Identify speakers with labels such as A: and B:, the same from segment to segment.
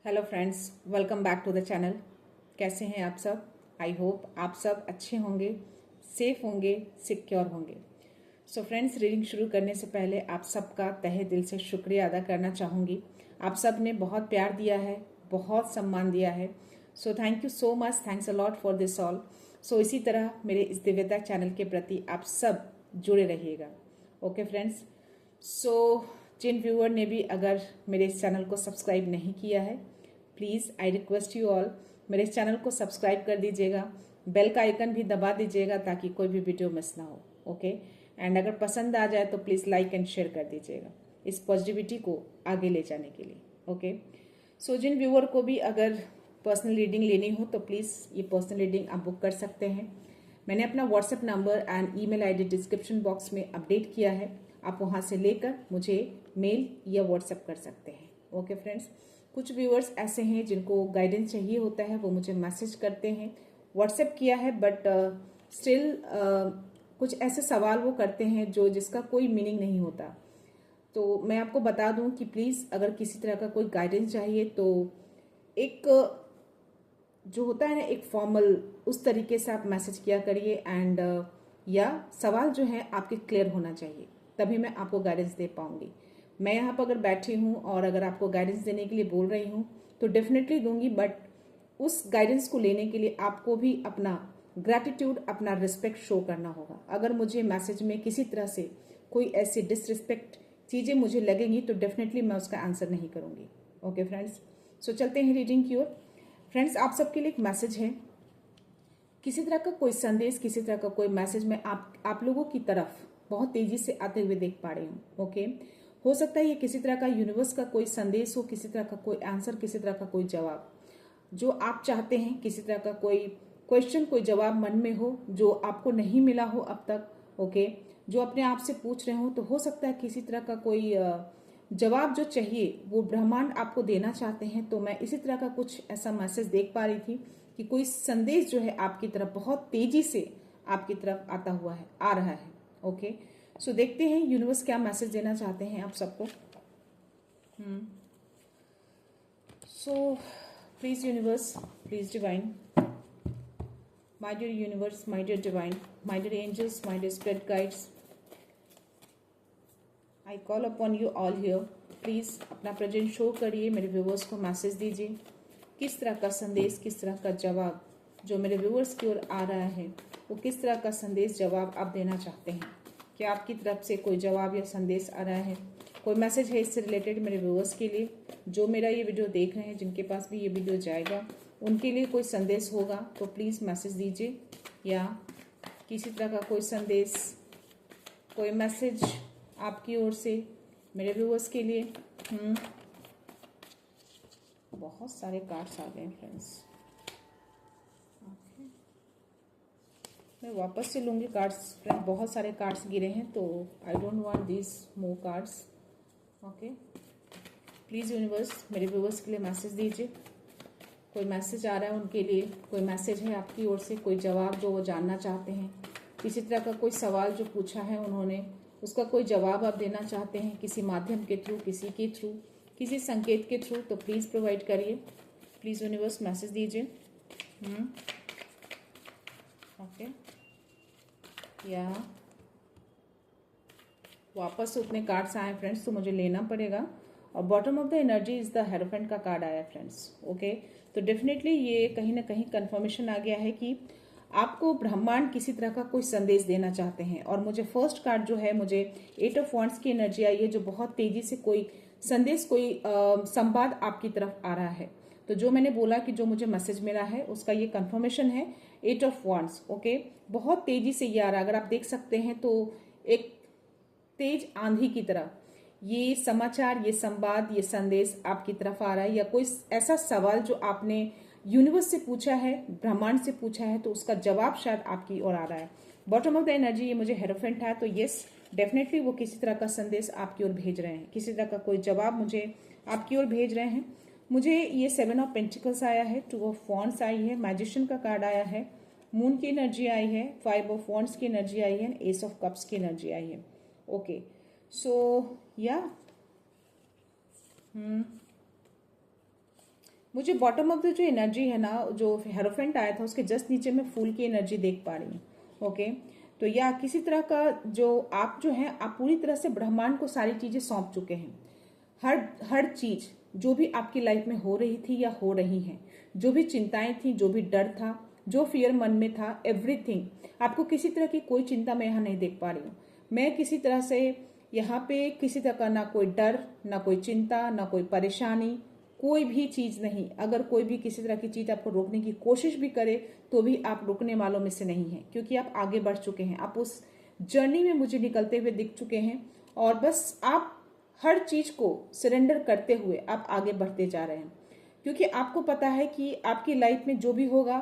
A: Hello friends, welcome back to the channel. कैसे हैं आप सब? आई होप आप सब अच्छे होंगे, सेफ होंगे, सिक्योर होंगे। सो फ्रेंड्स, रीडिंग शुरू करने से पहले आप सबका तहे दिल से शुक्रिया अदा करना चाहूँगी। आप सब ने बहुत प्यार दिया है, बहुत सम्मान दिया है। So thank you so much, thanks a lot for this all. So इसी तरह मेरे इस दिव्यता चैनल के प्रति आप सब जुड़े रहिएगा। ओके फ्रेंड्स, सो जिन व्यूअर ने भी अगर मेरे इस चैनल को सब्सक्राइब नहीं किया है, please I request you all मेरे इस चैनल को सब्सक्राइब कर दीजिएगा, बेल का आइकन भी दबा दीजिएगा ताकि कोई भी वीडियो मिस ना हो। ओके, एंड अगर पसंद आ जाए तो प्लीज़ लाइक एंड शेयर कर दीजिएगा इस पॉजिटिविटी को आगे ले जाने के लिए। ओके, सो जिन व्यूअर को भी अगर पर्सनल रीडिंग लेनी हो तो प्लीज़ ये पर्सनल रीडिंग आप बुक कर सकते हैं। मैंने अपना WhatsApp number and email ID description box में अपडेट किया है, आप वहाँ से लेकर मुझे मेल या व्हाट्सएप कर सकते हैं। ओके फ्रेंड्स, कुछ व्यूअर्स ऐसे हैं जिनको गाइडेंस चाहिए होता है, वो मुझे मैसेज करते हैं। व्हाट्सएप किया है बट स्टिल कुछ ऐसे सवाल वो करते हैं जिसका कोई मीनिंग नहीं होता। तो मैं आपको बता दूं कि प्लीज़ अगर किसी तरह का कोई गाइडेंस चाहिए तो एक जो होता है ना, एक फॉर्मल उस तरीके से आप मैसेज किया करिए एंड या सवाल जो है आपके क्लियर होना चाहिए, तभी मैं आपको गाइडेंस दे पाऊंगी। मैं यहाँ पर अगर बैठी हूँ और अगर आपको गाइडेंस देने के लिए बोल रही हूँ तो डेफिनेटली दूंगी, बट उस गाइडेंस को लेने के लिए आपको भी अपना ग्रैटिट्यूड, अपना रिस्पेक्ट शो करना होगा। अगर मुझे मैसेज में किसी तरह से कोई ऐसी डिसरिस्पेक्ट चीज़ें मुझे लगेंगी तो डेफिनेटली मैं उसका आंसर नहीं करूँगी। ओके फ्रेंड्स, सो चलते हैं रीडिंग की ओर। फ्रेंड्स, आप सबके लिए एक मैसेज है, किसी तरह का कोई संदेश, किसी तरह का कोई मैसेज मैं आप लोगों की तरफ बहुत तेजी से आते हुए देख पा रही हूँ। ओके, हो सकता है ये किसी तरह का यूनिवर्स का कोई संदेश हो, किसी तरह का कोई आंसर, किसी तरह का कोई जवाब जो आप चाहते हैं, किसी तरह का कोई क्वेश्चन, कोई जवाब मन में हो जो आपको नहीं मिला हो अब तक। ओके, जो अपने आप से पूछ रहे हो, तो हो सकता है किसी तरह का कोई जवाब जो चाहिए वो ब्रह्मांड आपको देना चाहते हैं। तो मैं इसी तरह का कुछ ऐसा मैसेज देख पा रही थी कि कोई संदेश जो है आपकी तरफ बहुत तेजी से आपकी तरफ आता हुआ है, आ रहा है। ओके, सो देखते हैं यूनिवर्स क्या मैसेज देना चाहते हैं आप सबको। So please universe, please divine, my dear universe, my dear divine, my dear angels, my dear spirit guides, I call upon you all here. Please अपना प्रेजेंस शो करिए, मेरे व्यूवर्स को मैसेज दीजिए किस तरह का संदेश, किस तरह का जवाब जो मेरे व्यूवर्स की ओर आ रहा है, वो किस तरह का संदेश जवाब आप देना चाहते हैं। क्या आपकी तरफ से कोई जवाब या संदेश आ रहा है, कोई मैसेज है इससे रिलेटेड मेरे व्यूवर्स के लिए जो मेरा ये वीडियो देख रहे हैं, जिनके पास भी ये वीडियो जाएगा उनके लिए कोई संदेश होगा तो प्लीज़ मैसेज दीजिए, या किसी तरह का कोई संदेश, कोई मैसेज आपकी ओर से मेरे व्यूअर्स के लिए। बहुत सारे कार्ड्स आ गए फ्रेंड्स। मैं वापस से लूँगी कार्ड्स फ्रेंड, बहुत सारे कार्ड्स गिरे हैं तो I don't want this more cards. Okay, please universe मेरे व्यूअर्स के लिए मैसेज दीजिए, कोई मैसेज आ रहा है उनके लिए, कोई मैसेज है आपकी ओर से, कोई जवाब जो वो जानना चाहते हैं, किसी तरह का कोई सवाल जो पूछा है उन्होंने उसका कोई जवाब आप देना चाहते हैं किसी माध्यम के थ्रू, किसी के थ्रू, किसी संकेत के थ्रू, तो प्लीज़ प्रोवाइड करिए। प्लीज़ यूनिवर्स मैसेज दीजिए। ओके, या वापस से उतने कार्ड्स आए फ्रेंड्स तो मुझे लेना पड़ेगा, और bottom of the energy is the hierophant का कार्ड आया फ्रेंड्स। ओके, तो डेफिनेटली ये कहीं ना कहीं कंफर्मेशन आ गया है कि आपको ब्रह्मांड किसी तरह का कोई संदेश देना चाहते हैं। और मुझे फर्स्ट कार्ड जो है, मुझे 8 ऑफ वांड्स की एनर्जी आई है, जो बहुत तेजी से कोई संदेश, कोई संवाद आपकी तरफ आ रहा है। तो जो मैंने बोला कि जो मुझे मैसेज मिला है उसका ये कंफर्मेशन है, 8 ऑफ वांड्स। ओके, बहुत तेजी से ये आ रहा है, अगर आप देख सकते हैं तो एक तेज आंधी की तरह ये समाचार, ये संवाद, ये संदेश आपकी तरफ आ रहा है, या कोई ऐसा सवाल जो आपने यूनिवर्स से पूछा है, ब्रह्मांड से पूछा है, तो उसका जवाब शायद आपकी ओर आ रहा है। बॉटम ऑफ द एनर्जी ये मुझे हेरोफेंट है, तो यस डेफिनेटली वो किसी तरह का संदेश आपकी ओर भेज रहे हैं, किसी तरह का कोई जवाब मुझे आपकी ओर भेज रहे हैं। मुझे ये 7 ऑफ पेंटिकल्स आया है, 2 ऑफ वॉन्ड्स आई है, मैजिशियन का कार्ड आया है, मून की एनर्जी आई है, 5 ऑफ वॉन्ड्स की एनर्जी आई है, एस ऑफ कप्स की एनर्जी आई है। ओके, सो या मुझे बॉटम ऑफ द जो एनर्जी है ना, जो हेरोफेंट आया था उसके जस्ट नीचे में फूल की एनर्जी देख पा रही हूँ। ओके, तो या किसी तरह का जो है आप पूरी तरह से ब्रह्मांड को सारी चीजें सौंप चुके हैं। हर हर चीज जो भी आपकी लाइफ में हो रही थी या हो रही है, जो भी चिंताएं थी, जो भी डर था, जो फियर मन में था, एवरीथिंग, आपको किसी तरह की कोई चिंता मैं यहाँ नहीं देख पा रही हूँ। मैं किसी तरह से यहाँ पे किसी तरह का ना कोई डर, ना कोई चिंता, ना कोई परेशानी, कोई भी चीज नहीं। अगर कोई भी किसी तरह की चीज आपको रोकने की कोशिश भी करे तो भी आप रुकने वालों में से नहीं हैं, क्योंकि आप आगे बढ़ चुके हैं। आप उस जर्नी में मुझे निकलते हुए दिख चुके हैं और बस आप हर चीज को सरेंडर करते हुए आप आगे बढ़ते जा रहे हैं, क्योंकि आपको पता है कि आपकी लाइफ में जो भी होगा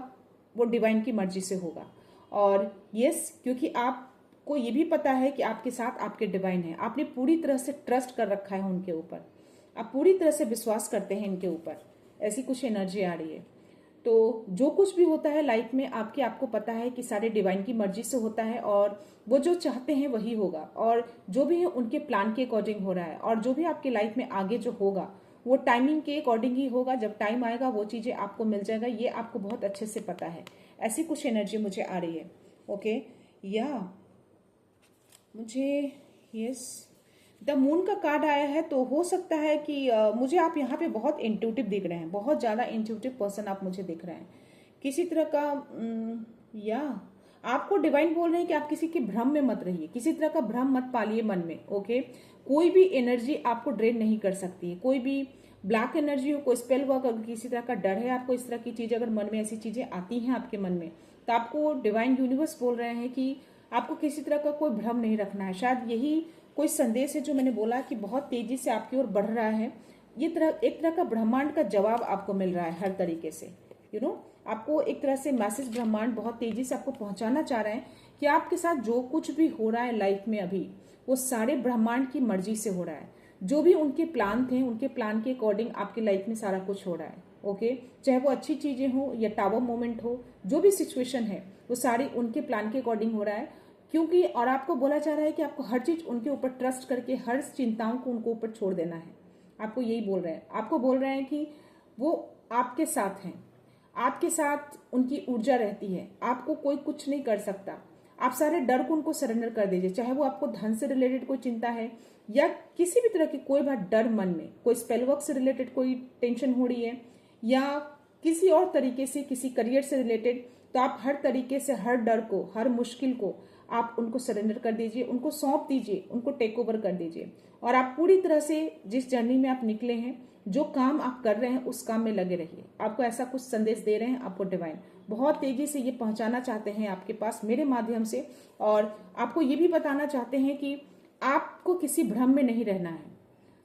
A: वो डिवाइन की मर्जी से होगा। और यस, क्योंकि आपको ये भी पता है कि आपके साथ आपके डिवाइन है, आपने पूरी तरह से ट्रस्ट कर रखा है उनके ऊपर, आप पूरी तरह से विश्वास करते हैं इनके ऊपर। ऐसी कुछ एनर्जी आ रही है। तो जो कुछ भी होता है लाइफ में आपको पता है कि सारे डिवाइन की मर्जी से होता है और वो जो चाहते हैं वही होगा, और जो भी है उनके प्लान के अकॉर्डिंग हो रहा है, और जो भी आपकी लाइफ में आगे जो होगा वो टाइमिंग के अकॉर्डिंग ही होगा। जब टाइम आएगा वो चीजें आपको मिल जाएगा, ये आपको बहुत अच्छे से पता है। ऐसी कुछ एनर्जी मुझे आ रही है। ओके, या मुझे यस द मून का कार्ड आया है, तो हो सकता है कि मुझे आप यहाँ पे बहुत इंट्यूटिव दिख रहे हैं, बहुत ज्यादा इंट्यूटिव पर्सन आप मुझे दिख रहे हैं। किसी तरह का या आपको डिवाइन बोल रहे हैं कि आप किसी के भ्रम में मत रहिए, किसी तरह का भ्रम मत पालिए मन में। ओके, कोई भी एनर्जी आपको ड्रेन नहीं कर सकती है, कोई भी ब्लैक एनर्जी हो, कोई स्पेल वर्क, अगर किसी तरह का डर है आपको, इस तरह की चीजें अगर मन में ऐसी चीजें आती हैं आपके मन में, तो आपको डिवाइन यूनिवर्स बोल रहे हैं कि आपको किसी तरह का कोई भ्रम नहीं रखना है। शायद यही कोई संदेश है जो मैंने बोला कि बहुत तेजी से आपकी ओर बढ़ रहा है। ये एक तरह का ब्रह्मांड का जवाब आपको मिल रहा है हर तरीके से। आपको एक तरह से मैसेज ब्रह्मांड बहुत तेजी से आपको पहुंचाना चाह रहे हैं कि आपके साथ जो कुछ भी हो रहा है लाइफ में अभी, वो सारे ब्रह्मांड की मर्जी से हो रहा है। जो भी उनके प्लान थे, उनके प्लान के अकॉर्डिंग आपकी लाइफ में सारा कुछ हो रहा है। ओके, चाहे वो अच्छी चीजें हो या टावर मोमेंट हो, जो भी सिचुएशन है वो सारी उनके प्लान के अकॉर्डिंग हो रहा है। क्योंकि और आपको बोला जा रहा है कि आपको हर चीज उनके ऊपर ट्रस्ट करके हर चिंताओं को उनके ऊपर छोड़ देना है। आपको यही बोल रहे हैं, आपको बोल रहे हैं कि वो आपके साथ हैं, आपके साथ उनकी ऊर्जा रहती है, आपको कोई कुछ नहीं कर सकता। आप सारे डर को उनको सरेंडर कर दीजिए, चाहे वो आपको धन से रिलेटेड कोई चिंता है या किसी भी तरह की कोई बात डर मन में, कोई स्पेल वर्क से रिलेटेड कोई टेंशन हो रही है या किसी और तरीके से किसी करियर से रिलेटेड, तो आप हर तरीके से हर डर को, हर मुश्किल को आप उनको सरेंडर कर दीजिए, उनको सौंप दीजिए, उनको टेक ओवर कर दीजिए। और आप पूरी तरह से जिस जर्नी में आप निकले हैं, जो काम आप कर रहे हैं उस काम में लगे रहिए। आपको ऐसा कुछ संदेश दे रहे हैं आपको डिवाइन, बहुत तेजी से ये पहुंचाना चाहते हैं आपके पास मेरे माध्यम से। और आपको ये भी बताना चाहते हैं कि आपको किसी भ्रम में नहीं रहना है।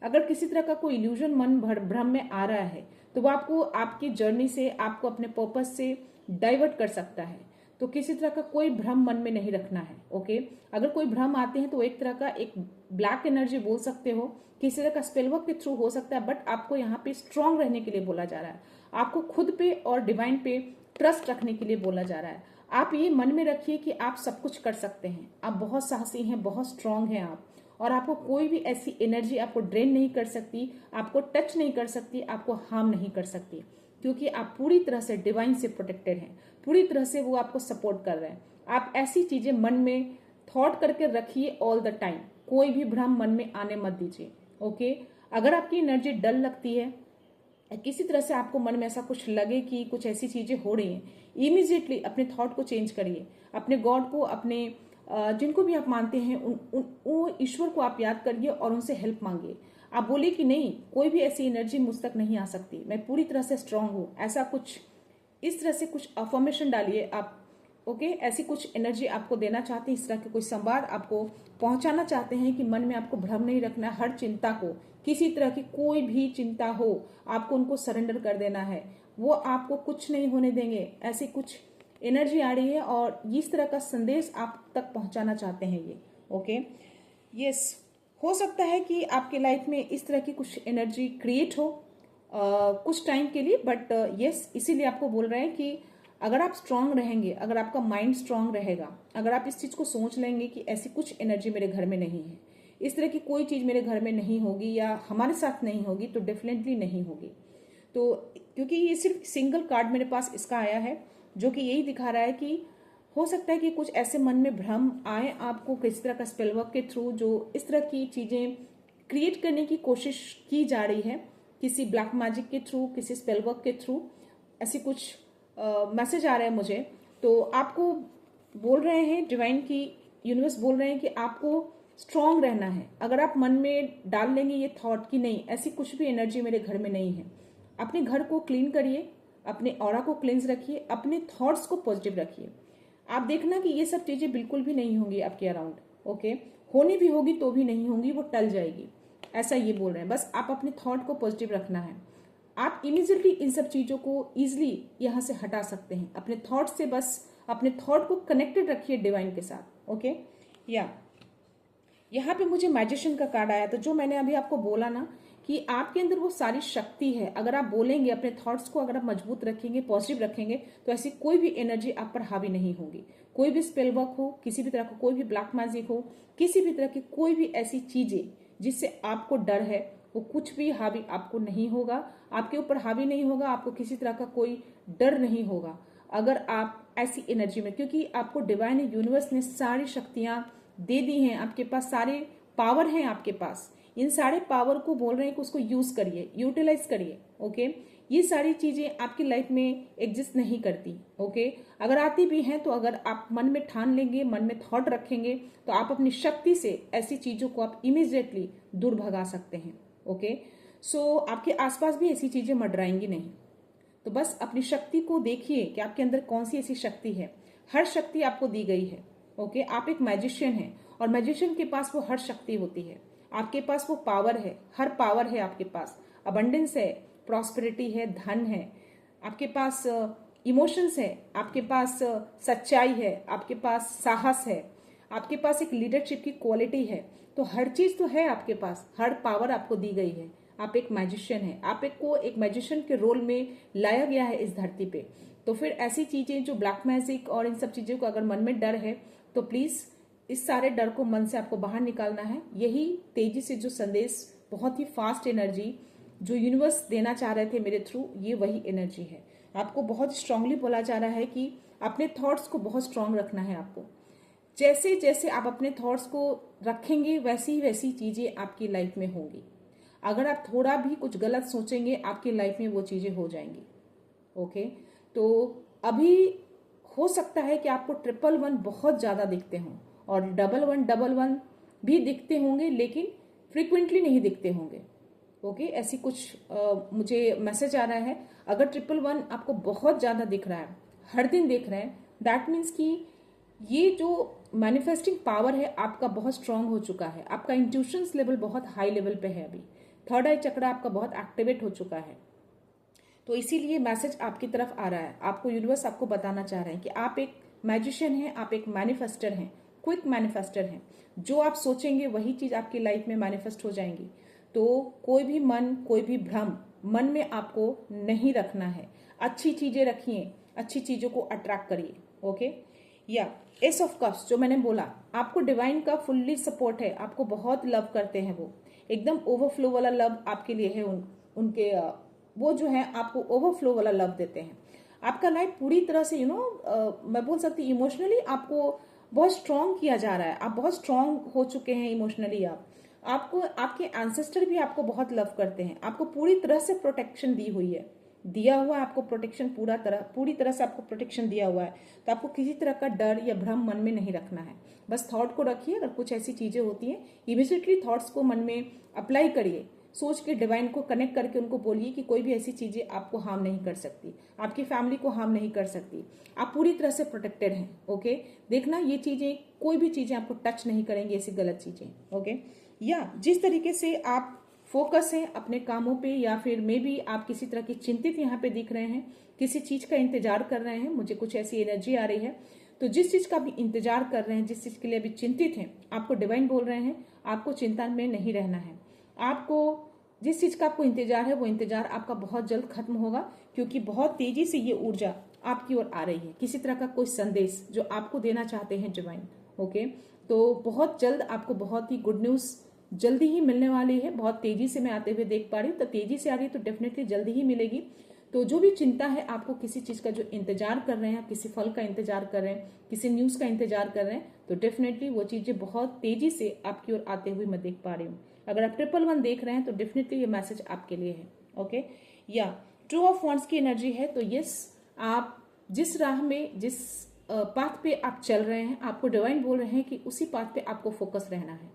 A: अगर किसी तरह का कोई इल्यूजन मन भ्रम में आ रहा है तो वो आपको आपकी जर्नी से, आपको अपने पर्पस से डाइवर्ट कर सकता है। तो किसी तरह का कोई भ्रम मन में नहीं रखना है। ओके, अगर कोई भ्रम आते हैं तो एक तरह का एक ब्लैक एनर्जी बोल सकते हो, किसी तरह का स्पेलवर्क के थ्रू हो सकता है, बट आपको यहाँ पे स्ट्रांग रहने के लिए बोला जा रहा है। आपको खुद पे और डिवाइन पे ट्रस्ट रखने के लिए बोला जा रहा है। आप ये मन में रखिए कि आप सब कुछ कर सकते हैं, आप बहुत साहसी हैं, बहुत स्ट्रांग हैं आप, और आपको कोई भी ऐसी एनर्जी आपको ड्रेन नहीं कर सकती, आपको टच नहीं कर सकती, आपको हार्म नहीं कर सकती, क्योंकि आप पूरी तरह से डिवाइन से प्रोटेक्टेड हैं, पूरी तरह से वो आपको सपोर्ट कर रहे हैं। आप ऐसी चीजें मन में थॉट करके रखिए ऑल द टाइम, कोई भी भ्रम मन में आने मत दीजिए। ओके, अगर आपकी एनर्जी डल लगती है, किसी तरह से आपको मन में ऐसा कुछ लगे कि कुछ ऐसी चीजें हो रही हैं, इमीडिएटली अपने थॉट को चेंज करिए, अपने गॉड को, अपने जिनको भी आप मानते हैं वो ईश्वर को आप याद करिए और उनसे हेल्प मांगिए। आप बोलिए कि नहीं, कोई भी ऐसी एनर्जी मुझ तक नहीं आ सकती, मैं पूरी तरह से स्ट्रांग हूं, ऐसा कुछ इस तरह से कुछ अफर्मेशन डालिए आप। ओके, ऐसी कुछ एनर्जी आपको देना चाहते हैं, इस तरह के कुछ संवाद आपको पहुंचाना चाहते हैं कि मन में आपको भ्रम नहीं रखना, हर चिंता को, किसी तरह की कोई भी चिंता हो आपको उनको सरेंडर कर देना है, वो आपको कुछ नहीं होने देंगे। ऐसी कुछ एनर्जी आ रही है और इस तरह का संदेश आप तक पहुंचाना चाहते हैं ये। ओके, यस, हो सकता है कि आपके लाइफ में इस तरह की कुछ एनर्जी क्रिएट हो कुछ टाइम के लिए, बट यस, इसीलिए आपको बोल रहे हैं कि अगर आप स्ट्रांग रहेंगे, अगर आपका माइंड स्ट्रांग रहेगा, अगर आप इस चीज को सोच लेंगे कि ऐसी कुछ एनर्जी मेरे घर में नहीं है, इस तरह की कोई चीज मेरे घर में नहीं होगी या हमारे साथ नहीं होगी, तो डेफिनेटली नहीं होगी। तो क्योंकि ये सिर्फ सिंगल कार्ड मेरे पास इसका आया है, जो कि यही दिखा रहा है कि हो सकता है कि कुछ ऐसे मन में भ्रम आए आपको किसी तरह का स्पेल वर्क के थ्रू, जो इस तरह की चीजें क्रिएट करने की कोशिश की जा रही है किसी ब्लैक मैजिक के थ्रू, किसी स्पेल वर्क के थ्रू, ऐसी कुछ मैसेज आ रहा है मुझे। तो आपको बोल रहे हैं डिवाइन की, यूनिवर्स बोल रहे हैं कि आपको स्ट्रांग रहना है। अगर आप मन में डाल लेंगे ये थॉट कि नहीं ऐसी कुछ भी एनर्जी मेरे घर में नहीं है, अपने घर को क्लीन करिए, अपने ऑरा को क्लींस रखिए, अपने थॉट्स को पॉजिटिव रखिए। आप देखना कि ये सब चीजें बिल्कुल भी नहीं होंगी आपके अराउंड। ओके, होनी भी होगी तो भी नहीं होंगी, वो टल जाएगी, ऐसा ये बोल रहे हैं। बस आप अपने थॉट को पॉजिटिव रखना है। आप इमीजिएटली इन सब चीजों को इजिली यहाँ से हटा सकते हैं अपने थॉट से। बस अपने थॉट को कनेक्टेड रखिए डिवाइन के साथ। ओके, या यहाँ पे मुझे मैजिशियन का कार्ड आया। तो जो मैंने अभी आपको बोला ना कि आपके अंदर वो सारी शक्ति है, अगर आप बोलेंगे, अपने थॉट्स को अगर आप मजबूत रखेंगे, पॉजिटिव रखेंगे, तो ऐसी कोई भी एनर्जी आप पर हावी नहीं होगी। कोई भी स्पेल वर्क हो, किसी भी तरह का कोई भी ब्लैक मैजिक हो, किसी भी तरह की कोई भी ऐसी चीजें जिससे आपको डर है, वो कुछ भी हावी आपको नहीं होगा, आपके ऊपर हावी नहीं होगा। आपको किसी तरह का कोई डर नहीं होगा अगर आप ऐसी एनर्जी में, क्योंकि आपको डिवाइन यूनिवर्स ने सारी शक्तियां दे दी हैं, आपके पास सारे पावर हैं आपके पास। इन सारे पावर को बोल रहे हैं कि उसको यूज करिए, यूटिलाइज करिए। ओके, ये सारी चीजें आपकी लाइफ में एग्जिस्ट नहीं करती। ओके, अगर आती भी हैं तो अगर आप मन में ठान लेंगे, मन में थॉट रखेंगे, तो आप अपनी शक्ति से ऐसी चीजों को आप इमीडिएटली दूर भगा सकते हैं। ओके, सो आपके आसपास भी ऐसी चीजें मंडराएंगी नहीं। तो बस अपनी शक्ति को देखिए कि आपके अंदर कौन सी ऐसी शक्ति है। हर शक्ति आपको दी गई है। ओके, आप एक मैजिशियन हैं और मैजिशियन के पास वो हर शक्ति होती है। आपके पास वो पावर है, हर पावर है आपके पास। अबंडेंस है, प्रॉस्पेरिटी है, धन है, आपके पास इमोशंस है, आपके पास सच्चाई है, आपके पास साहस है, आपके पास एक लीडरशिप की क्वालिटी है। तो हर चीज तो है आपके पास, हर पावर आपको दी गई है। आप एक मैजिशियन है, आप एक मैजिशियन के रोल में लाया गया है इस धरती पे। तो फिर ऐसी चीजें जो ब्लैक मैजिक और इन सब चीजों को अगर मन में डर है, तो प्लीज इस सारे डर को मन से आपको बाहर निकालना है। यही तेजी से जो संदेश, बहुत ही फास्ट एनर्जी जो यूनिवर्स देना चाह रहे थे मेरे थ्रू, ये वही एनर्जी है। आपको बहुत स्ट्रांगली बोला जा रहा है कि अपने थॉट्स को बहुत स्ट्रांग रखना है आपको। जैसे जैसे आप अपने थॉट्स को रखेंगे वैसी वैसी चीजें आपकी लाइफ में होंगी। अगर आप थोड़ा भी कुछ गलत सोचेंगे, आपकी लाइफ में वो चीजें हो जाएंगी। ओके, तो अभी हो सकता है कि आपको 111 बहुत ज्यादा दिखते हों और 1111 भी दिखते होंगे, लेकिन फ्रिक्वेंटली नहीं दिखते होंगे। ओके, ऐसी कुछ मुझे मैसेज आ रहा है। अगर 111 आपको बहुत ज्यादा दिख रहा है, हर दिन दिख रहे हैं, दैट मीन्स कि ये जो मैनिफेस्टिंग पावर है आपका बहुत स्ट्रांग हो चुका है। आपका इंट्यूशंस लेवल बहुत हाई लेवल पे है। अभी थर्ड आई चक्र आपका बहुत एक्टिवेट हो चुका है। तो इसीलिए मैसेज आपकी तरफ आ रहा है। आपको यूनिवर्स आपको बताना चाह रहे हैं कि आप एक मैजिशियन हैं, आप एक मैनिफेस्टर हैं, क्विक मैनिफेस्टर हैं। जो आप सोचेंगे वही चीज आपकी लाइफ में मैनिफेस्ट हो जाएंगी। तो कोई भी मन, कोई भी भ्रम मन में आपको नहीं रखना है। अच्छी चीजें रखिए, अच्छी चीजों को अट्रैक्ट करिए। ओके, या एस ऑफ कप्स जो मैंने बोला, आपको डिवाइन का फुल्ली सपोर्ट है। आपको बहुत लव करते हैं, वो एकदम ओवरफ्लो वाला लव आपके लिए है। उनके वो जो है आपको ओवरफ्लो वाला लव देते हैं। आपका लाइफ पूरी तरह से मैं बोल सकती हूँ इमोशनली आपको बहुत स्ट्रांग किया जा रहा है। आप बहुत स्ट्रांग हो चुके हैं इमोशनली। आपको आपके एंसेस्टर भी आपको बहुत लव करते हैं। आपको पूरी तरह से प्रोटेक्शन दी हुई है, दिया हुआ है आपको प्रोटेक्शन, पूरी तरह से आपको प्रोटेक्शन दिया हुआ है। तो आपको किसी तरह का डर या भ्रम मन में नहीं रखना है। बस थॉट को रखिए। अगर कुछ ऐसी चीजें होती हैं, इमीडिएटली थॉट्स को मन में अप्लाई करिए, सोच के डिवाइन को कनेक्ट करके उनको बोलिए कि कोई भी ऐसी चीजें आपको हार्म नहीं कर सकती, आपकी फैमिली को हार्म नहीं कर सकती, आप पूरी तरह से प्रोटेक्टेड हैं। ओके, देखना ये चीजें, कोई भी चीजें आपको टच नहीं करेंगी, ऐसी गलत चीजें। ओके, या जिस तरीके से आप फोकस है अपने कामों पे, या फिर मे बी आप किसी तरह की चिंतित यहाँ पे दिख रहे हैं, किसी चीज का इंतजार कर रहे हैं, मुझे कुछ ऐसी एनर्जी आ रही है। तो जिस चीज का भी इंतजार कर रहे हैं, जिस चीज के लिए अभी चिंतित हैं, आपको डिवाइन बोल रहे हैं आपको चिंता में नहीं रहना है। आपको जिस चीज का आपको इंतजार है, वो इंतजार आपका बहुत जल्द खत्म होगा, क्योंकि बहुत तेजी से ये ऊर्जा आपकी ओर आ रही है। किसी तरह का कोई संदेश जो आपको देना चाहते हैं डिवाइन। ओके, तो बहुत जल्द आपको बहुत ही गुड न्यूज जल्दी ही मिलने वाली है, बहुत तेजी से मैं आते हुए देख पा रही हूँ। तो तेजी से आ रही है तो डेफिनेटली जल्दी ही मिलेगी। तो जो भी चिंता है, आपको किसी चीज का जो इंतजार कर रहे हैं, किसी फल का इंतजार कर रहे हैं, किसी न्यूज का इंतजार कर रहे हैं, तो डेफिनेटली वो चीजें बहुत तेजी से आपकी ओर आते हुए मैं देख पा रही हूँ। अगर आप 111 देख रहे हैं तो डेफिनेटली ये मैसेज आपके लिए है। ओके, या टू ऑफ वॉन्ड्स की एनर्जी है। तो यस, आप जिस राह में, जिस पाथ पे आप चल रहे हैं, आपको डिवाइन बोल रहे हैं कि उसी पाथ पे आपको फोकस रहना है,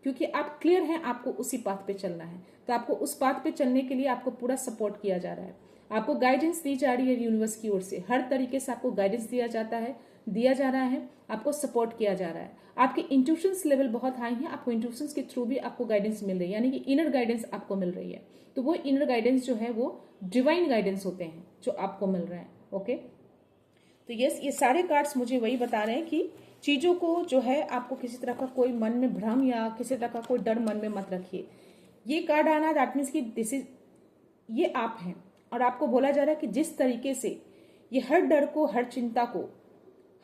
A: क्योंकि आप क्लियर हैं, आपको उसी पाथ पे चलना है। तो आपको उस पाथ पे चलने के लिए आपको पूरा सपोर्ट किया जा रहा है, आपको गाइडेंस दी जा रही है यूनिवर्स की ओर से। हर तरीके से आपको गाइडेंस दिया जा रहा है, आपको सपोर्ट किया जा रहा है। आपके इंट्यूशंस लेवल बहुत हाई है, आपको इंट्यूशंस के थ्रू भी आपको गाइडेंस मिल रही है, यानी कि इनर गाइडेंस आपको मिल रही है। तो वो इनर गाइडेंस जो है वो डिवाइन गाइडेंस होते हैं जो आपको मिल रहे हैं। ओके, तो यस, ये सारे कार्ड्स मुझे वही बता रहे हैं कि चीजों को जो है, आपको किसी तरह का कोई मन में भ्रम या किसी तरह का कोई डर मन में मत रखिए। ये कार्ड आना दैट मीन्स कि दिस इज, ये आप हैं, और आपको बोला जा रहा है कि जिस तरीके से ये हर डर को, हर चिंता को,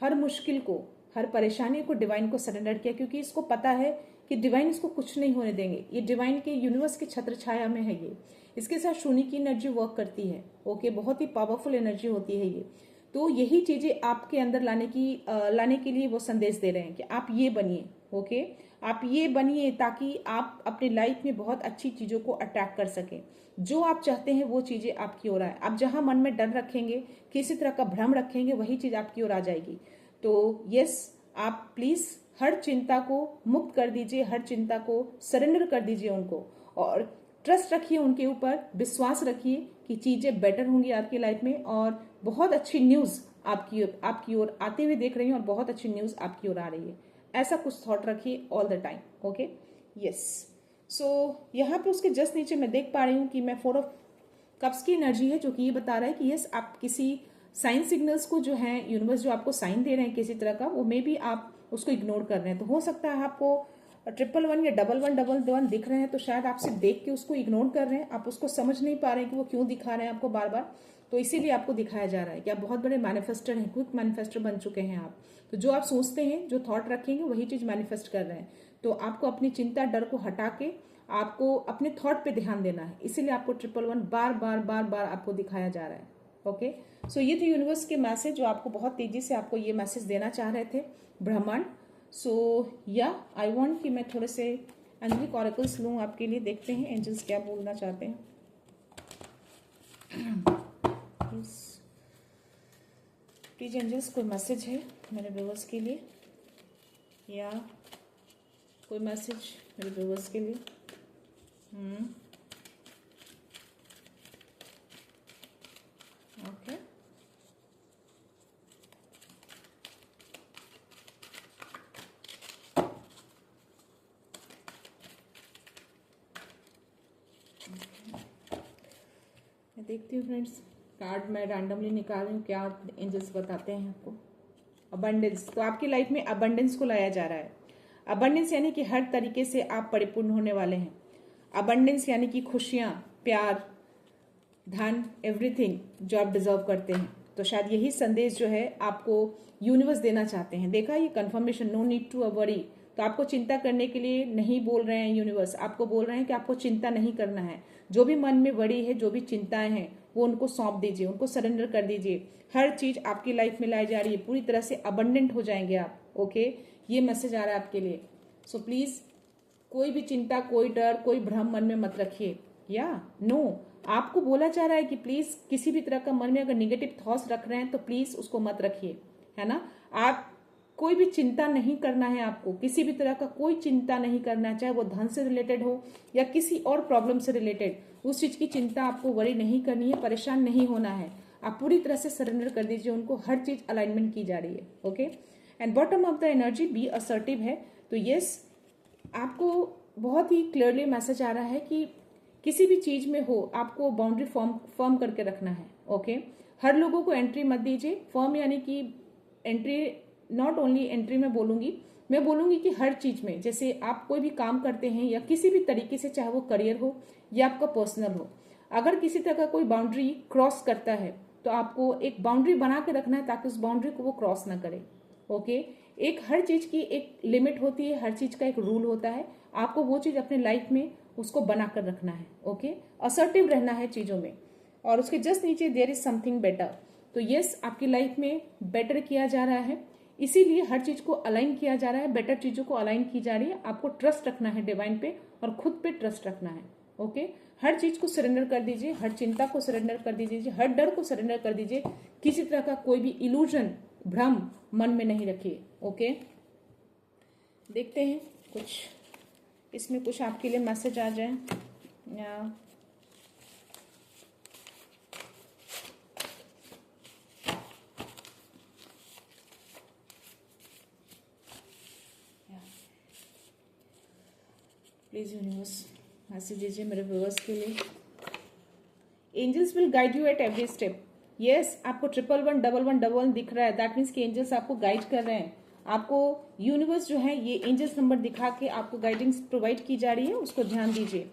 A: हर मुश्किल को, हर परेशानी को डिवाइन को सरेंडर किया, क्योंकि इसको पता है कि डिवाइन इसको कुछ नहीं होने देंगे। ये डिवाइन के यूनिवर्स की छत्र छाया में है। ये इसके साथ शून्य की एनर्जी वर्क करती है। ओके, बहुत ही पावरफुल एनर्जी होती है ये। तो यही चीजें आपके अंदर लाने के लिए वो संदेश दे रहे हैं कि आप ये बनिए। ओके, आप ये बनिए ताकि आप अपनी लाइफ में बहुत अच्छी चीजों को अट्रैक्ट कर सकें। जो आप चाहते हैं वो चीजें आपकी ओर आए। आप जहां मन में डर रखेंगे, किसी तरह का भ्रम रखेंगे, वही चीज आपकी ओर आ जाएगी। तो यस, आप प्लीज हर चिंता को मुक्त कर दीजिए, हर चिंता को सरेंडर कर दीजिए उनको, और ट्रस्ट रखिए उनके ऊपर, विश्वास रखिए कि चीजें बेटर होंगी आपकी लाइफ में, और बहुत अच्छी न्यूज आपकी ओर आते हुए देख रही हूँ, और बहुत अच्छी न्यूज आपकी ओर आ रही है। ऐसा कुछ थॉट रखिए all the time. Okay, yes. So यहाँ पे उसके जस्ट नीचे मैं देख पा रही हूँ कि मैं 4 ऑफ कप्स की एनर्जी है, जो कि ये बता रहा है कि यस, आप किसी साइन सिग्नल्स को जो है, यूनिवर्स जो आपको साइन दे रहे हैं किसी तरह का, वो मे भी आप उसको इग्नोर कर रहे हैं। तो हो सकता है आपको 111 या 1111 दिख रहे हैं, तो शायद आप सिर्फ देख के उसको इग्नोर कर रहे हैं, आप उसको समझ नहीं पा रहे हैं कि वो क्यों दिखा रहे हैं आपको बार बार। तो इसीलिए आपको दिखाया जा रहा है कि आप बहुत बड़े मैनिफेस्टर हैं, क्विक मैनिफेस्टर बन चुके हैं आप। तो जो आप सोचते हैं, जो थॉट रखेंगे, वही चीज मैनिफेस्ट कर रहे हैं। तो आपको अपनी चिंता, डर को हटा के आपको अपने थॉट पे ध्यान देना है। इसीलिए आपको 111 बार बार बार बार आपको दिखाया जा रहा है। ओके, सो ये थे यूनिवर्स के मैसेज जो आपको बहुत तेजी से आपको ये मैसेज देना चाह रहे थे, ब्रह्मांड। सो या आई वांट कि मैं थोड़े से एंजलिक ऑरेकल्स लूँ आपके लिए, देखते हैं एंजल्स क्या बोलना चाहते हैं। प्लीज एंजल्स, कोई मैसेज है मेरे व्यूअर्स के लिए, या कोई मैसेज मेरे व्यूअर्स के लिए? ओके, मैं देखती हूँ फ्रेंड्स, कार्ड मैं रैंडमली निकाल रही हूँ, क्या एंजल्स बताते हैं आपको। अबंडेंस, तो आपकी लाइफ में अबंडेंस को लाया जा रहा है। अबंडेंस यानी कि हर तरीके से आप परिपूर्ण होने वाले हैं। अबंडेंस यानी कि खुशियां, प्यार, धन, एवरीथिंग जो आप डिजर्व करते हैं। तो शायद यही संदेश जो है आपको यूनिवर्स देना चाहते हैं। देखा, ये confirmation, no need to worry. तो आपको चिंता करने के लिए नहीं बोल रहे हैं यूनिवर्स, आपको बोल रहे हैं कि आपको चिंता नहीं करना है। जो भी मन में वरी है, जो भी चिंताएं हैं, वो उनको सौंप दीजिए, उनको सरेंडर कर दीजिए। हर चीज आपकी लाइफ में लाई जा रही है, पूरी तरह से अबंडेंट हो जाएंगे आप। ओके, ये मैसेज आ रहा है आपके लिए। सो प्लीज कोई भी चिंता, कोई डर, कोई भ्रम मन में मत रखिए। या नो, आपको बोला जा रहा है कि प्लीज किसी भी तरह का मन में अगर निगेटिव थॉट्स रख रहे हैं तो प्लीज उसको मत रखिए, है ना। आप कोई भी चिंता नहीं करना है, आपको किसी भी तरह का कोई चिंता नहीं करना है, चाहे वो धन से रिलेटेड हो या किसी और प्रॉब्लम से रिलेटेड। उस चीज की चिंता आपको वरी नहीं करनी है, परेशान नहीं होना है। आप पूरी तरह से सरेंडर कर दीजिए उनको, हर चीज अलाइनमेंट की जा रही है। Okay, and bottom of the energy, be assertive है। तो यस, आपको बहुत ही क्लियरली मैसेज आ रहा है कि किसी भी चीज में हो, आपको बाउंड्री फर्म करके रखना है। ओके, हर लोगों को एंट्री मत दीजिए। फर्म यानी कि एंट्री, नॉट ओनली एंट्री मैं बोलूंगी कि हर चीज में, जैसे आप कोई भी काम करते हैं या किसी भी तरीके से, चाहे वो करियर हो या आपका पर्सनल हो, अगर किसी तरह का कोई बाउंड्री क्रॉस करता है तो आपको एक बाउंड्री बना के रखना है ताकि उस बाउंड्री को वो क्रॉस ना करे। ओके, एक हर चीज की एक लिमिट होती है, हर चीज का एक रूल होता है, आपको वो चीज़ अपने लाइफ में उसको बनाकर रखना है। ओके, असर्टिव रहना है चीज़ों में। और उसके जस्ट नीचे देयर इज समथिंग बेटर। तो यस, आपकी लाइफ में बेटर किया जा रहा है, इसीलिए हर चीज़ को अलाइन किया जा रहा है, बेटर चीज़ों को अलाइन की जा रही है। आपको ट्रस्ट रखना है डिवाइन पे और खुद पे ट्रस्ट रखना है। ओके, हर चीज़ को सरेंडर कर दीजिए, हर चिंता को सरेंडर कर दीजिए, हर डर को सरेंडर कर दीजिए। किसी तरह का कोई भी इल्यूजन, भ्रम मन में नहीं रखिए। ओके, देखते हैं कुछ इसमें कुछ आपके लिए मैसेज आ जाए। या प्लीज यूनिवर्स मैसेज दीजिए मेरे व्यूअर्स के लिए। Angels will guide you at every step. Yes, आपको 1111111 दिख रहा है, दैट मीन्स कि एंजल्स आपको गाइड कर रहे हैं। आपको यूनिवर्स जो है ये एंजल्स नंबर दिखा के आपको गाइडेंस प्रोवाइड की जा रही है, उसको ध्यान दीजिए।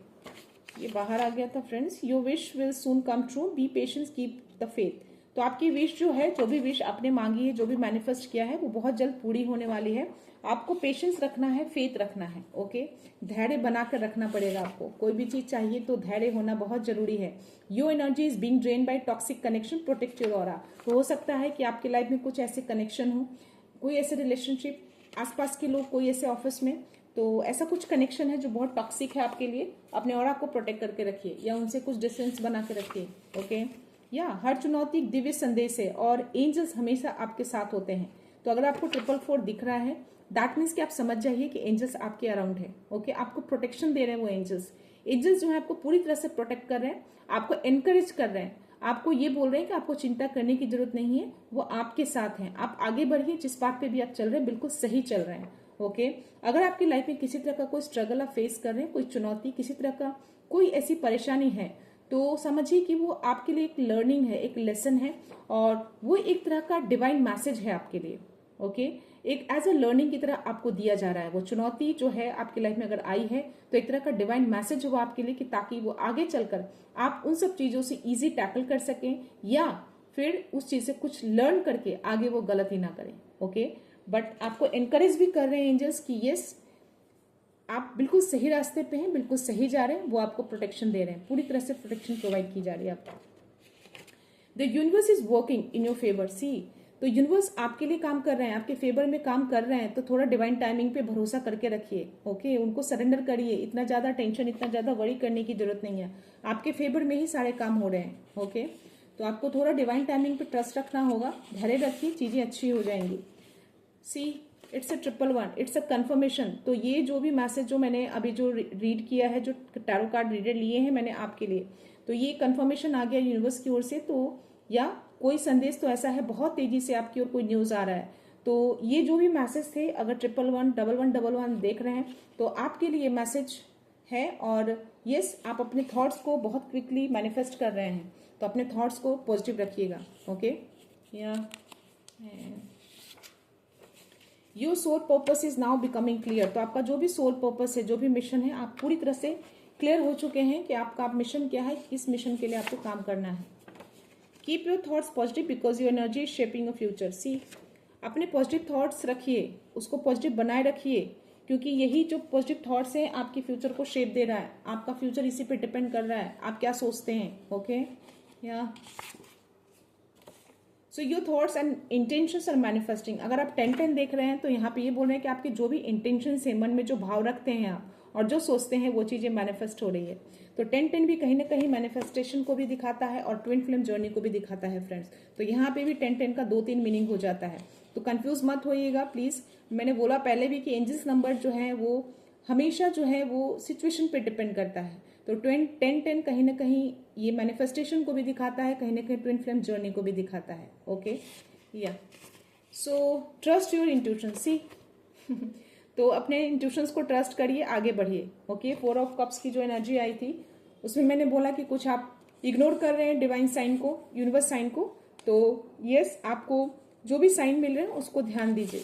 A: ये बाहर आ गया था friends. Your wish will soon come true, B patience, keep the faith. तो आपकी विश जो है, जो भी विश आपने मांगी है, जो भी मैनिफेस्ट किया है, वो बहुत जल्द पूरी होने वाली है। आपको पेशेंस रखना है, फेथ रखना है। ओके, धैर्य बनाकर रखना पड़ेगा आपको। कोई भी चीज चाहिए तो धैर्य होना बहुत जरूरी है। Your energy is being drain by toxic connection, protect your aura. तो हो सकता है कि आपकी लाइफ में कुछ ऐसे कनेक्शन हो, कोई ऐसे रिलेशनशिप, आसपास के लोग, कोई ऐसे ऑफिस में, तो ऐसा कुछ कनेक्शन है जो बहुत टॉक्सिक है आपके लिए। अपने ऑरा को प्रोटेक्ट करके रखिए या उनसे कुछ डिस्टेंस बना के रखिए। ओके, या हर चुनौती एक दिव्य संदेश है और एंजल्स हमेशा आपके साथ होते हैं। तो अगर आपको 444 दिख रहा है, दैट मीन्स कि आप समझ जाइए कि एंजल्स आपके अराउंड है। ओके, आपको प्रोटेक्शन दे रहे हैं वो एंजल्स। एंजल्स जो है आपको पूरी तरह से प्रोटेक्ट कर रहे हैं, आपको एनकरेज कर रहे हैं, आपको ये बोल रहे हैं कि आपको चिंता करने की जरूरत नहीं है, वो आपके साथ हैं। आप आगे बढ़िए, जिस बात पे भी आप चल रहे हैं बिल्कुल सही चल रहे हैं। ओके, अगर आपकी लाइफ में किसी तरह का कोई स्ट्रगल आप फेस कर रहे हैं, कोई चुनौती, किसी तरह का कोई ऐसी परेशानी है, तो समझिए कि वो आपके लिए एक लर्निंग है, एक लेसन है, और वो एक तरह का डिवाइन मैसेज है आपके लिए। ओके, एक एज अ लर्निंग की तरह आपको दिया जा रहा है। वो चुनौती जो है आपकी लाइफ में अगर आई है तो एक तरह का डिवाइन मैसेज हुआ आपके लिए, कि ताकि वो आगे चलकर आप उन सब चीजों से इजी टैकल कर सकें, या फिर उस चीज से कुछ लर्न करके आगे वो गलती ना करें। ओके, बट आपको एनकरेज भी कर रहे हैं एंजल्स कि यस, आप बिल्कुल सही रास्ते पे हैं, बिल्कुल सही जा रहे हैं। वो आपको प्रोटेक्शन दे रहे हैं, पूरी तरह से प्रोटेक्शन प्रोवाइड की जा रही है आपको। The universe is working in your favour. See, तो यूनिवर्स आपके लिए काम कर रहे हैं, आपके फेवर में काम कर रहे हैं। तो थोड़ा डिवाइन टाइमिंग पे भरोसा करके रखिए। ओके, उनको सरेंडर करिए। इतना ज्यादा टेंशन, इतना ज्यादा वरी करने की जरूरत नहीं है। आपके फेवर में ही सारे काम हो रहे हैं। ओके, तो आपको थोड़ा डिवाइन टाइमिंग पे ट्रस्ट रखना होगा। धैर्य रखिए, चीजें अच्छी हो जाएंगी। See, it's a 111, it's a confirmation. तो ये जो भी मैसेज जो मैंने अभी जो रीड किया है, जो टैरो कार्ड रीडर लिए हैं मैंने आपके लिए, तो ये कंफर्मेशन आ गया यूनिवर्स की ओर से। तो या कोई संदेश तो ऐसा है, बहुत तेजी से आपकी ओर कोई न्यूज आ रहा है। तो ये जो भी मैसेज थे, अगर 1111111 देख रहे हैं तो आपके लिए मैसेज है। और यस, आप अपने थॉट्स को बहुत क्विकली मैनिफेस्ट कर रहे हैं, तो अपने थॉट्स को पॉजिटिव रखिएगा। Okay, yeah your soul purpose is now becoming clear. तो आपका जो भी सोल पर्पस है, जो भी मिशन है, आप पूरी तरह से क्लियर हो चुके हैं कि आपका मिशन क्या है, किस मिशन के लिए आपको काम करना है। Keep your thoughts positive because your energy is shaping a future. See, अपने पॉजिटिव थॉट्स रखिए, उसको पॉजिटिव बनाए रखिए, क्योंकि यही जो पॉजिटिव थॉट्स हैं आपके फ्यूचर को शेप दे रहा है। आपका फ्यूचर इसी पे डिपेंड कर रहा है, आप क्या सोचते हैं। ओके, या so your thoughts and intentions are manifesting. अगर आप 10-10 देख रहे हैं तो यहाँ पे ये बोल रहे हैं कि आपके जो भी इंटेंशंस है, मन में जो भाव रखते हैं आप और जो सोचते हैं, वो चीजें मैनिफेस्ट हो रही है। तो 10-10 भी कहीं ना कहीं मैनिफेस्टेशन को भी दिखाता है और ट्विन फ्लेम जर्नी को भी दिखाता है फ्रेंड्स। तो यहाँ पे भी 10-10 का 2-3 मीनिंग हो जाता है। तो कंफ्यूज मत होइएगा प्लीज। मैंने बोला पहले भी कि एंजल्स नंबर जो है वो हमेशा जो है वो सिचुएशन पे डिपेंड करता है। तो 10-10 कहीं ना कहीं ये मैनिफेस्टेशन को भी दिखाता है, कहीं ना कहीं ट्विन फ्लेम जर्नी को भी दिखाता है। ओके, या सो ट्रस्ट योर इंट्यूशन। सी, तो अपने इंट्यूशंस को ट्रस्ट करिए, आगे बढ़िए। ओके, 4 ऑफ कप्स की जो एनर्जी आई थी उसमें मैंने बोला कि कुछ आप इग्नोर कर रहे हैं डिवाइन साइन को, यूनिवर्स साइन को। तो यस, आपको जो भी साइन मिल रहे हैं उसको ध्यान दीजिए।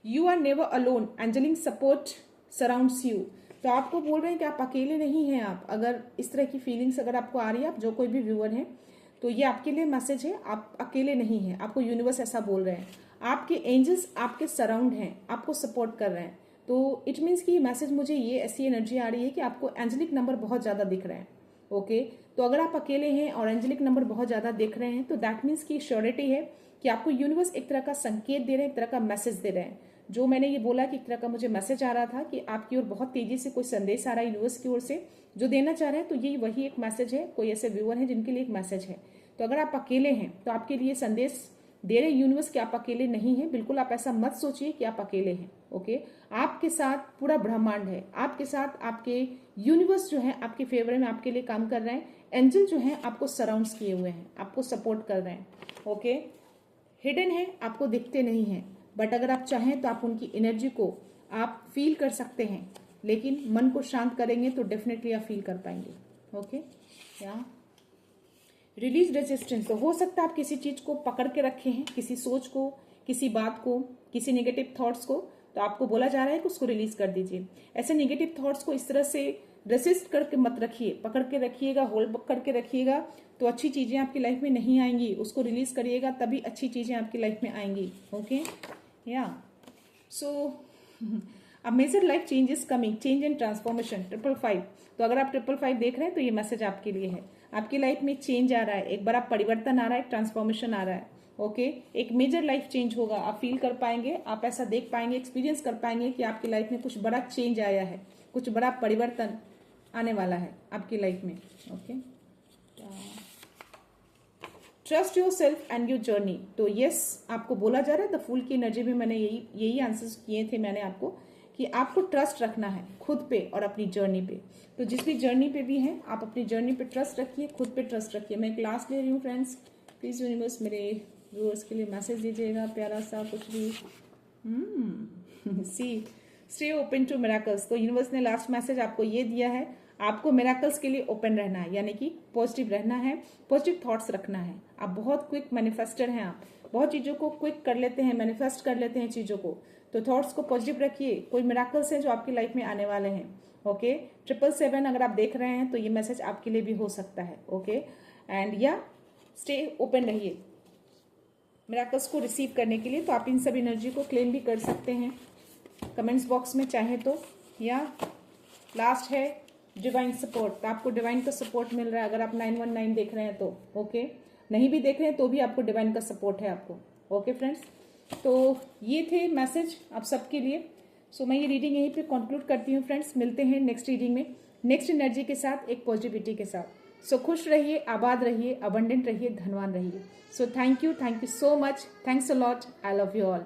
A: You are never alone, angelic support surrounds you. तो आपको बोल रहे हैं कि आप अकेले नहीं हैं। आप अगर इस तरह की फीलिंग्स अगर आपको आ रही है, आप जो कोई भी व्यूअर हैं, तो ये आपके लिए मैसेज है, आप अकेले नहीं हैं। आपको यूनिवर्स ऐसा बोल रहे हैं, आपके एंजल्स आपके सराउंड हैं, आपको सपोर्ट कर रहे हैं। तो इट मीन्स कि मैसेज मुझे ये ऐसी एनर्जी आ रही है कि आपको एंजेलिक नंबर बहुत ज़्यादा दिख रहे हैं। ओके, तो अगर आप अकेले हैं और एंजेलिक नंबर बहुत ज़्यादा दिख रहे हैं तो दैट मीन्स की श्योरिटी है कि आपको यूनिवर्स एक तरह का संकेत दे रहे हैं, एक तरह का मैसेज दे रहे हैं। जो मैंने ये बोला कि एक तरह का मुझे मैसेज आ रहा था कि आपकी ओर बहुत तेजी से कोई संदेश आ रहा है यूनिवर्स की ओर से जो देना चाह रहे हैं, तो ये वही एक मैसेज है। कोई ऐसे व्यूअर हैं जिनके लिए एक मैसेज है। तो अगर आप अकेले हैं तो आपके लिए संदेश दे रहे यूनिवर्स कि आप अकेले नहीं हैं। बिल्कुल आप ऐसा मत सोचिए कि आप अकेले हैं। ओके, आपके साथ पूरा ब्रह्मांड है, आपके साथ आपके यूनिवर्स जो है आपके फेवर में आपके लिए काम कर रहे हैं। एंजल जो है आपको सराउंड्स किए हुए हैं, आपको सपोर्ट कर रहे हैं। ओके, हिडन है, आपको दिखते नहीं हैं, बट अगर आप चाहें तो आप उनकी एनर्जी को आप फील कर सकते हैं। लेकिन मन को शांत करेंगे तो डेफिनेटली आप फील कर पाएंगे। ओके, या रिलीज रेजिस्टेंस। तो हो सकता है आप किसी चीज को पकड़ के रखे हैं, किसी सोच को, किसी बात को, किसी नेगेटिव थॉट्स को, तो आपको बोला जा रहा है कि उसको रिलीज कर दीजिए। ऐसे नेगेटिव थॉट्स को इस तरह से रेसिस्ट करके मत रखिए, पकड़ के रखिएगा, होल्ड करके रखिएगा तो अच्छी चीजें आपकी लाइफ में नहीं आएंगी। उसको रिलीज करिएगा तभी अच्छी चीजें आपकी लाइफ में आएंगी। ओके, या so a major life change is coming, change and transformation 555। तो अगर आप 555 देख रहे हैं तो ये मैसेज आपके लिए है। आपकी लाइफ में चेंज आ रहा है, एक बड़ा परिवर्तन आ रहा है, एक ट्रांसफॉर्मेशन आ रहा है। ओके, एक मेजर लाइफ चेंज होगा, आप फील कर पाएंगे, आप ऐसा देख पाएंगे, एक्सपीरियंस कर पाएंगे कि आपकी लाइफ में कुछ बड़ा चेंज आया है, कुछ बड़ा परिवर्तन आने वाला है आपकी लाइफ में। Okay, trust your self and your journey. तो यस, आपको बोला जा रहा है द फूल की एनर्जी में मैंने यही आंसर्स किए थे मैंने आपको कि आपको ट्रस्ट रखना है खुद पे और अपनी जर्नी पे। तो जिस भी जर्नी पे भी हैं आप अपनी जर्नी पे ट्रस्ट रखिए, खुद पे ट्रस्ट रखिए। मैं क्लास ले रही हूँ फ्रेंड्स, प्लीज यूनिवर्स मेरे व्यूअर्स के लिए मैसेज दीजिएगा प्यारा सा कुछ भी। सी स्टे ओपन टू मिराकल्स। तो यूनिवर्स ने लास्ट मैसेज आपको ये दिया है, आपको मिराकल्स के लिए ओपन रहना है, यानी कि पॉजिटिव रहना है, पॉजिटिव थॉट्स रखना है। आप बहुत क्विक मैनिफेस्टर हैं, आप बहुत चीज़ों को क्विक कर लेते हैं, मैनिफेस्ट कर लेते हैं चीज़ों को। तो थॉट्स को पॉजिटिव रखिए, कोई मिराकल्स हैं जो आपकी लाइफ में आने वाले हैं। ओके, 777 अगर आप देख रहे हैं तो ये मैसेज आपके लिए भी हो सकता है। ओके, एंड या स्टे ओपन रहिए मिराकल्स को रिसीव करने के लिए। तो आप इन सब एनर्जी को क्लेम भी कर सकते हैं कमेंट्स बॉक्स में चाहे तो। या लास्ट है डिवाइन सपोर्ट। तो आपको डिवाइन का सपोर्ट मिल रहा है अगर आप 919 देख रहे हैं तो। ओके, नहीं भी देख रहे हैं तो भी आपको डिवाइन का सपोर्ट है आपको। ओके फ्रेंड्स, तो ये थे मैसेज आप सबके लिए। सो मैं ये रीडिंग यहीं पे कंक्लूड करती हूँ फ्रेंड्स। मिलते हैं नेक्स्ट रीडिंग में नेक्स्ट एनर्जी के साथ, एक पॉजिटिविटी के साथ। सो खुश रहिए, आबाद रहिए, अबंडेंट रहिए, धनवान रहिए। सो thank you so much, thanks a lot, I love you all.